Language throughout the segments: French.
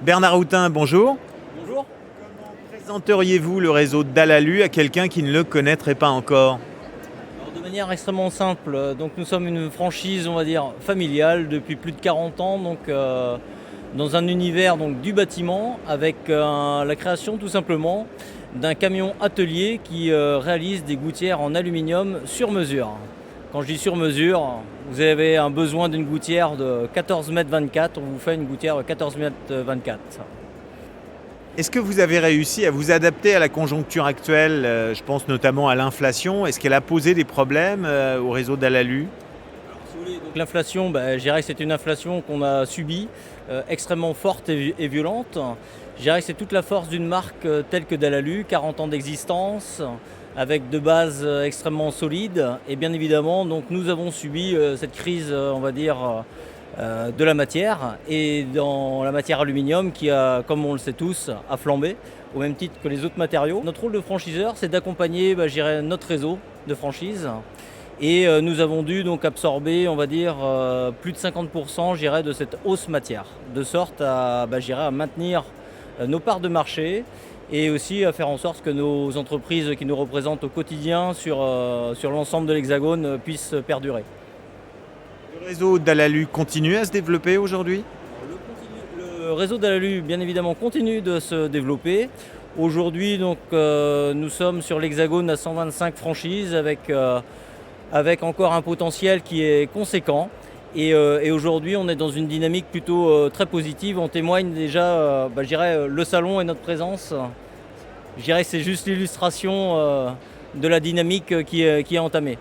Bernard Houtin, bonjour. Bonjour. Comment présenteriez-vous le réseau Dalalu à quelqu'un qui ne le connaîtrait pas encore? Alors, de manière extrêmement simple, donc nous sommes une franchise, on va dire, familiale depuis plus de 40 ans, dans un univers donc, du bâtiment, avec la création tout simplement d'un camion atelier qui réalise des gouttières en aluminium sur mesure. Quand je dis sur mesure, vous avez un besoin d'une gouttière de 14 m 24, on vous fait une gouttière de 14 m 24. Est-ce que vous avez réussi à vous adapter à la conjoncture actuelle? Je pense notamment à l'inflation. Est-ce qu'elle a posé des problèmes au réseau Dalalu? Donc, l'inflation, je dirais que c'est une inflation qu'on a subie, extrêmement forte et violente. Je dirais que c'est toute la force d'une marque telle que Dalalu, 40 ans d'existence, avec de bases extrêmement solides. Et bien évidemment, donc, nous avons subi cette crise, on va dire, de la matière, et dans la matière aluminium qui a, comme on le sait tous, a flambé au même titre que les autres matériaux. Notre rôle de franchiseur, c'est d'accompagner je dirais, notre réseau de franchise. Et nous avons dû donc absorber, on va dire, plus de 50% je dirais, de cette hausse matière, de sorte à, je dirais, à maintenir nos parts de marché et aussi à faire en sorte que nos entreprises qui nous représentent au quotidien sur l'ensemble de l'Hexagone puissent perdurer. Le réseau Dalalu continue à se développer aujourd'hui? Le réseau Dalalu, bien évidemment, continue de se développer. Aujourd'hui, donc, nous sommes sur l'Hexagone à 125 franchises avec encore un potentiel qui est conséquent. Et aujourd'hui, on est dans une dynamique plutôt très positive. On témoigne déjà, je dirais, le salon et notre présence. Je dirais que c'est juste l'illustration de la dynamique qui est entamée.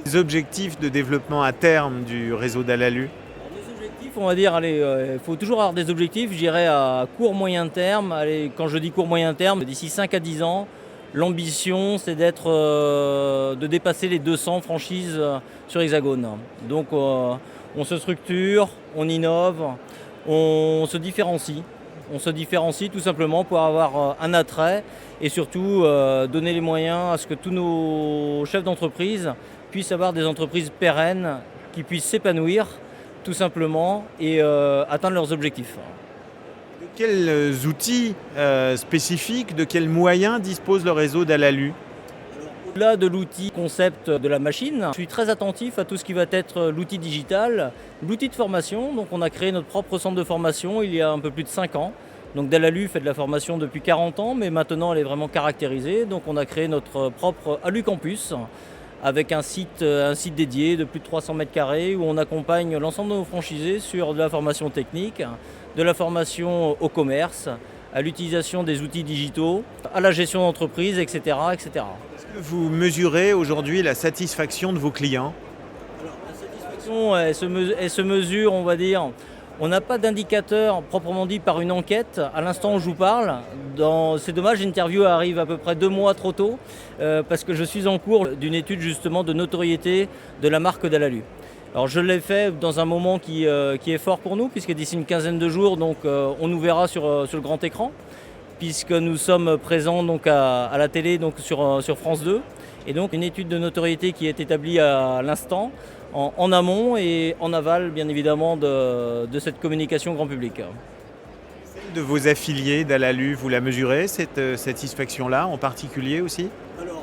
Les objectifs de développement à terme du réseau Dalalu? Les objectifs, on va dire, il faut toujours avoir des objectifs, je dirais à court moyen terme. Allez, quand je dis court moyen terme, d'ici 5 à 10 ans, l'ambition c'est de dépasser les 200 franchises sur Hexagone. Donc on se structure, on innove, on se différencie. On se différencie tout simplement pour avoir un attrait et surtout donner les moyens à ce que tous nos chefs d'entreprise puissent avoir des entreprises pérennes qui puissent s'épanouir tout simplement et atteindre leurs objectifs. De quels outils spécifiques, de quels moyens dispose le réseau Dalalu? Au-delà de l'outil concept de la machine, je suis très attentif à tout ce qui va être l'outil digital, l'outil de formation. Donc on a créé notre propre centre de formation il y a un peu plus de 5 ans. Donc Dalalu fait de la formation depuis 40 ans, mais maintenant elle est vraiment caractérisée. Donc on a créé notre propre Alu Campus avec un site dédié de plus de 300 mètres carrés où on accompagne l'ensemble de nos franchisés sur de la formation technique, de la formation au commerce, à l'utilisation des outils digitaux, à la gestion d'entreprise, etc., etc. Est-ce que vous mesurez aujourd'hui la satisfaction de vos clients? Alors, la satisfaction, elle se mesure, on va dire. On n'a pas d'indicateur proprement dit par une enquête. À l'instant où je vous parle, c'est dommage, l'interview arrive à peu près 2 mois trop tôt parce que je suis en cours d'une étude justement de notoriété de la marque Dalalu. Alors je l'ai fait dans un moment qui est fort pour nous, puisque d'ici une quinzaine de jours, donc, on nous verra sur le grand écran, puisque nous sommes présents donc, à la télé donc, sur France 2. Et donc une étude de notoriété qui est établie à l'instant, en amont et en aval bien évidemment de cette communication grand public. Celle de vos affiliés Dalalu, vous la mesurez, cette satisfaction-là en particulier aussi? Alors,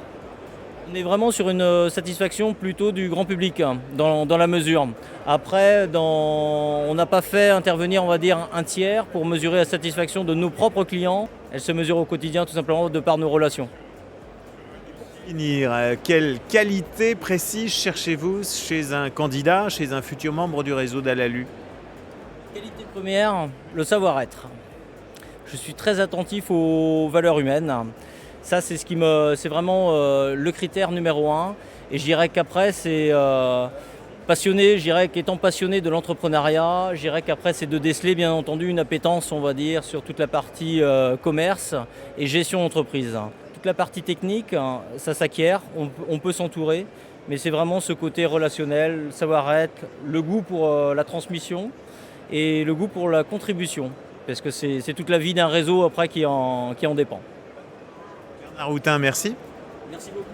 on est vraiment sur une satisfaction plutôt du grand public dans la mesure. Après, on n'a pas fait intervenir, on va dire, un tiers pour mesurer la satisfaction de nos propres clients. Elle se mesure au quotidien tout simplement de par nos relations. Quelle qualité précise cherchez-vous chez un candidat, chez un futur membre du réseau Dalalu? Qualité première, le savoir-être. Je suis très attentif aux valeurs humaines. Ça, c'est vraiment le critère numéro 1. Et je dirais qu'après, c'est passionné. Je dirais qu'étant passionné de l'entrepreneuriat, je dirais qu'après, c'est de déceler, bien entendu, une appétence, on va dire, sur toute la partie commerce et gestion d'entreprise. Toute la partie technique, ça s'acquiert, on peut s'entourer, mais c'est vraiment ce côté relationnel, le savoir-être, le goût pour la transmission et le goût pour la contribution, parce que c'est toute la vie d'un réseau après qui en dépend. Bernard Houtin, merci. Merci beaucoup.